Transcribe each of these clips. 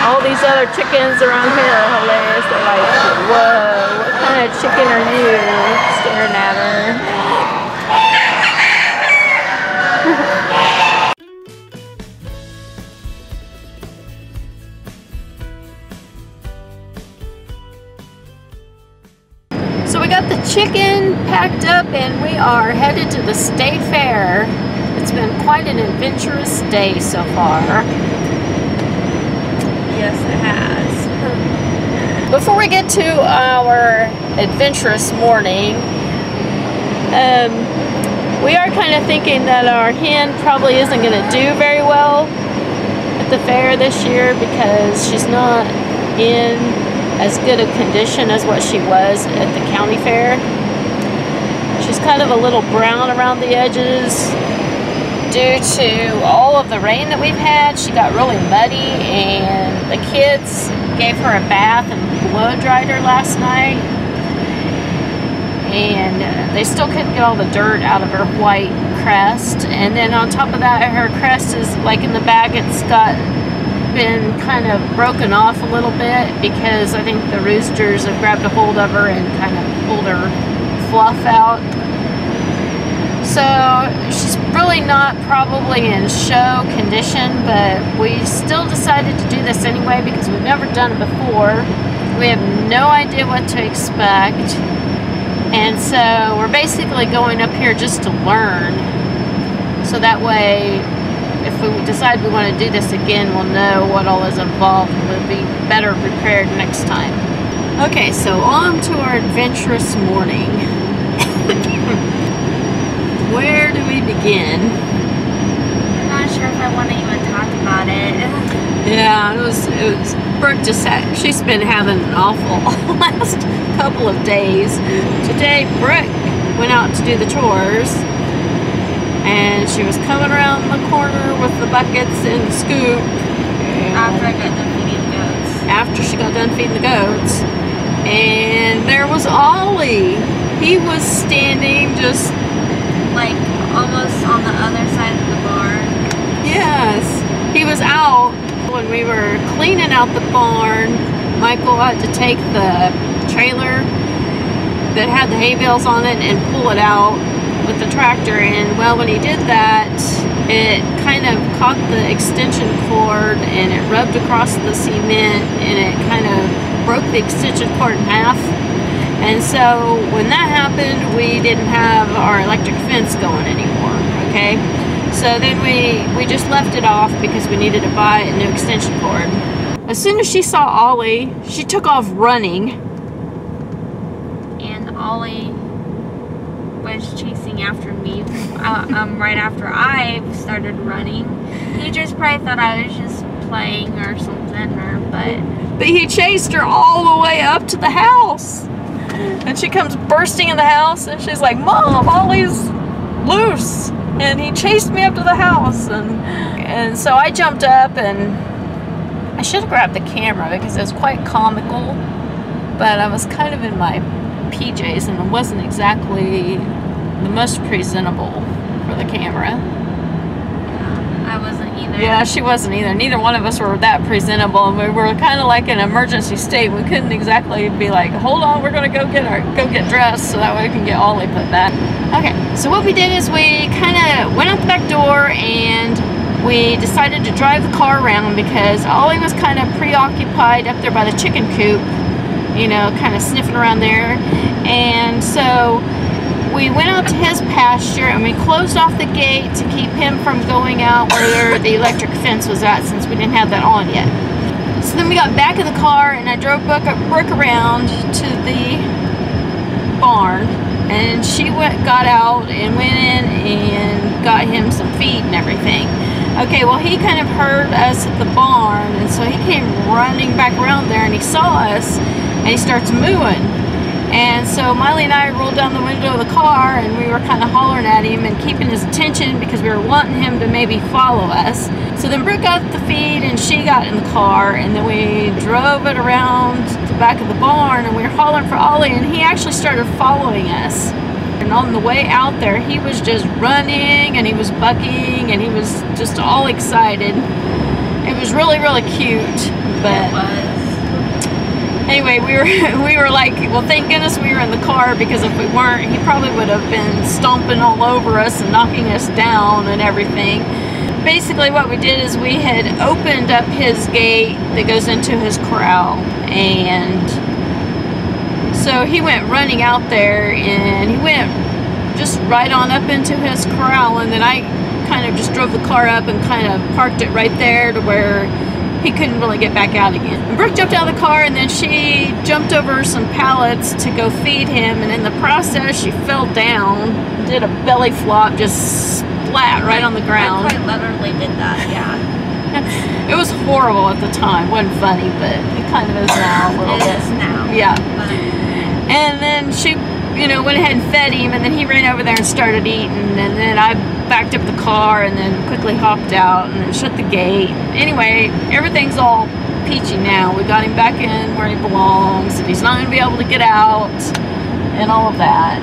All these other chickens around here are hilarious. They're like, whoa, what kind of chicken are you? Staring at her. So we got the chicken packed up and we are headed to the state fair. It's been quite an adventurous day so far. Yes, it has. Before we get to our adventurous morning, we are kind of thinking that our hen probably isn't going to do very well at the fair this year because she's not in as good a condition as what she was at the county fair. She's kind of a little brown around the edges due to all of the rain that we've had. She got really muddy and the kids gave her a bath and blow dried her last night, and they still couldn't get all the dirt out of her white crest. And then on top of that, her crest is like in the back, it's been kind of broken off a little bit because I think the roosters have grabbed a hold of her and kind of pulled her fluff out. So she's really not probably in show condition, but we still decided to do this anyway because we've never done it before. We have no idea what to expect, and so we're basically going up here just to learn, so that way if we decide we want to do this again, we'll know what all is involved and we'll be better prepared next time. Okay, so on to our adventurous morning. Where do we begin? I'm not sure if I want to even talk about it. Yeah, it was Brooke just had, she's been having an awful last couple of days. Today, Brooke went out to do the chores, and she was coming around the corner with the buckets and the scoop. After I got done feeding the goats. After she got done feeding the goats. And there was Ollie. He was standing just like almost on the other side of the barn. Yes, he was out when we were cleaning out the barn. Michael had to take the trailer that had the hay bales on it and pull it out with the tractor, and well, when he did that, it kind of caught the extension cord and it rubbed across the cement and it kind of broke the extension cord in half. And so when that happened, we didn't have our electric fence going anymore, okay? So then we just left it off because we needed to buy a new extension cord. As soon as she saw Ollie, she took off running. And Ollie was chasing after me right after I started running. He just probably thought I was just playing or something, but he chased her all the way up to the house. And she comes bursting in the house and she's like, "Mom, Ollie's loose." And he chased me up to the house, and so I jumped up, and I should have grabbed the camera because it was quite comical, but I was kind of in my PJs and it wasn't exactly the most presentable for the camera. I wasn't either. Yeah, she wasn't either. Neither one of us were that presentable, and we were kind of like in an emergency state. We couldn't exactly be like, "Hold on, we're gonna go get dressed so that way we can get Ollie put back." Okay, so what we did is we kind of went out the back door and we decided to drive the car around because Ollie was kind of preoccupied up there by the chicken coop, you know, kind of sniffing around there. And so we went out to his pasture and we closed off the gate to keep him from going out where the electric fence was at, since we didn't have that on yet. So then we got back in the car and I drove Brooke around to the barn, and she got out and went in and got him some feed and everything. Okay, well, he kind of heard us at the barn, and so he came running back around there and he saw us and he starts mooing. And so Miley and I rolled down the window of the car and we were kind of hollering at him and keeping his attention because we were wanting him to maybe follow us. So then Brooke got the feed and she got in the car, and then we drove it around the back of the barn and we were hollering for Ollie, and he actually started following us. And on the way out there, he was just running and he was bucking and he was just all excited. It was really, really cute. But it was. anyway, we were like, well, thank goodness we were in the car, because if we weren't, he probably would have been stomping all over us and knocking us down and everything. Basically what we did is we had opened up his gate that goes into his corral, and so he went running out there, and he went just right on up into his corral, and then I kind of just drove the car up and kind of parked it right there to where he couldn't really get back out again. And Brooke jumped out of the car, and then she jumped over some pallets to go feed him, and in the process she fell down, did a belly flop, just splat right on the ground. I quite literally did that, yeah. It was horrible at the time. Wasn't funny, but it kind of is now a little bit. It is now. Yeah. But And then she, you know, went ahead and fed him, and then he ran over there and started eating, and then I backed up the car and then quickly hopped out and then shut the gate. Anyway, everything's all peachy now. We got him back in where he belongs, and he's not going to be able to get out and all of that.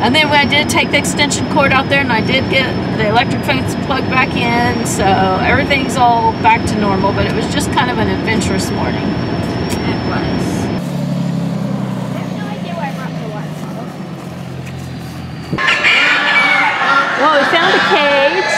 And then I did take the extension cord out there, and I did get the electric fence plugged back in, so everything's all back to normal, but it was just kind of an adventurous morning. it was. Well, we found a cage.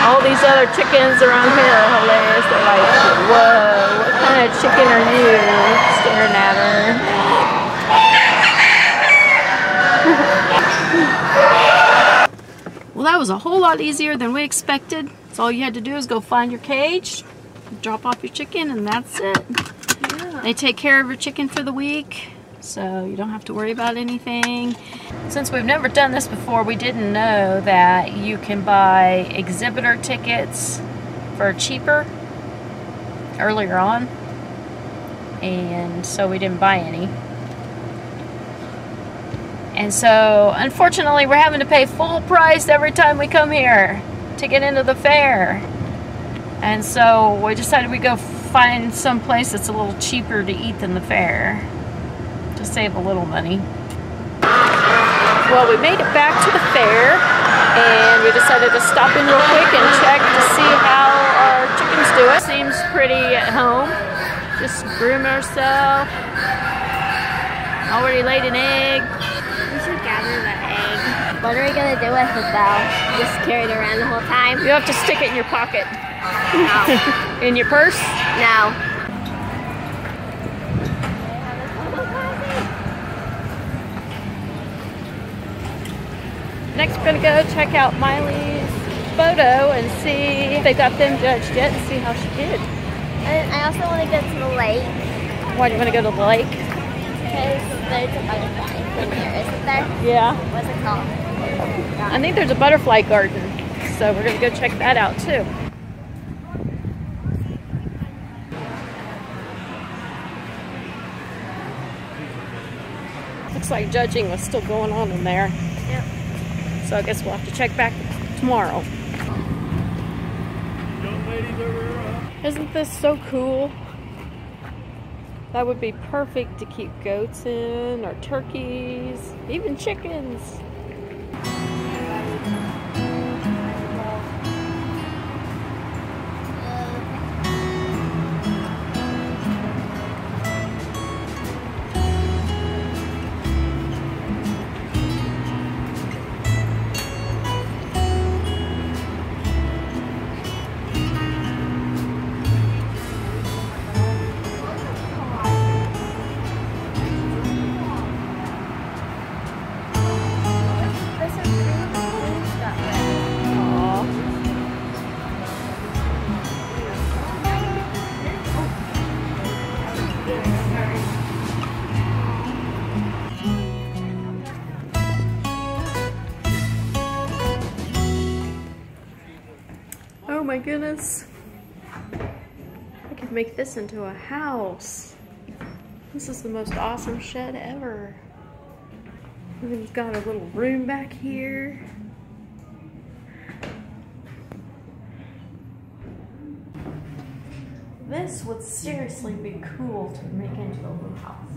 All these other chickens around here are hilarious. They're like, whoa, what kind of chicken are you? Staring at her. Well, that was a whole lot easier than we expected. So all you had to do is go find your cage, drop off your chicken, and that's it. Yeah. They take care of your chicken for the week, so you don't have to worry about anything. Since we've never done this before, we didn't know that you can buy exhibitor tickets for cheaper earlier on, and so we didn't buy any. And so unfortunately we're having to pay full price every time we come here to get into the fair. And so we decided we'd go find some place that's a little cheaper to eat than the fair, to save a little money. Well, we made it back to the fair, and we decided to stop in real quick and check to see how our chickens do it. Seems pretty at home. Just groom herself. Already laid an egg. We should gather the egg. What are we gonna do with it though? Just carry it around the whole time? You have to stick it in your pocket. No. In your purse? No. Next we're gonna go check out Miley's photo and see if they got them judged yet and see how she did. And I also want to go to the lake. Why do you want to go to the lake? Because there's a butterfly in there, isn't there? Yeah. What's it called? I think there's a butterfly garden, so we're gonna go check that out too. Looks like judging was still going on in there. Yep. So I guess we'll have to check back tomorrow. Isn't this so cool? That would be perfect to keep goats in, or turkeys, even chickens. Oh my goodness. I could make this into a house. This is the most awesome shed ever. We've got a little room back here. This would seriously be cool to make into a little house.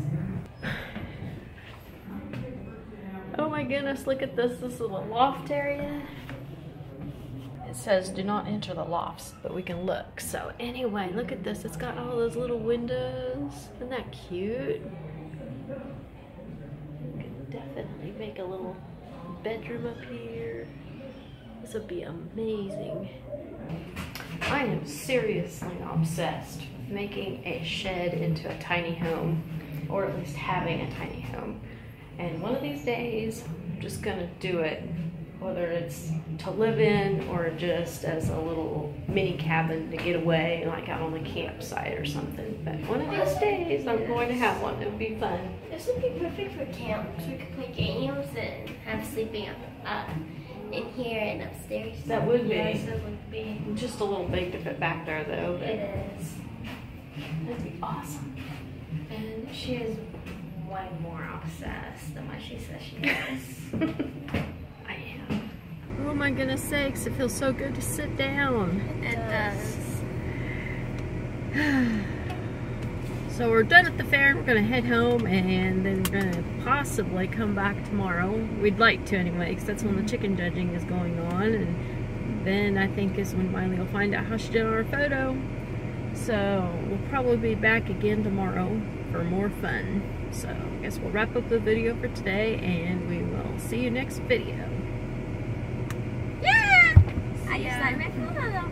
Oh my goodness, look at this. This is a loft area. says do not enter the lofts, but we can look. So anyway, look at this. It's got all those little windows. Isn't that cute? We can definitely make a little bedroom up here. This would be amazing. I am seriously obsessed with making a shed into a tiny home, or at least having a tiny home. And one of these days, I'm just gonna do it, whether it's to live in or just as a little mini cabin to get away, like out on the campsite or something. But one of these days, I'm going to have one. It would be fun. This would be perfect for camp. So we could play games and have sleeping up in here and upstairs. That would be. Yes, it would be. Just a little big to fit back there, though. It is. That'd be awesome. And she is way more obsessed than what she says she is. I am. Oh my goodness sakes, it feels so good to sit down. It does. So we're done at the fair, we're gonna head home, and then we're gonna possibly come back tomorrow. We'd like to anyway, because that's when the chicken judging is going on, and then I think is when Miley will find out how she did on our photo. So we'll probably be back again tomorrow for more fun. So I guess we'll wrap up the video for today, and we will see you next video. Yeah! I just like my photo.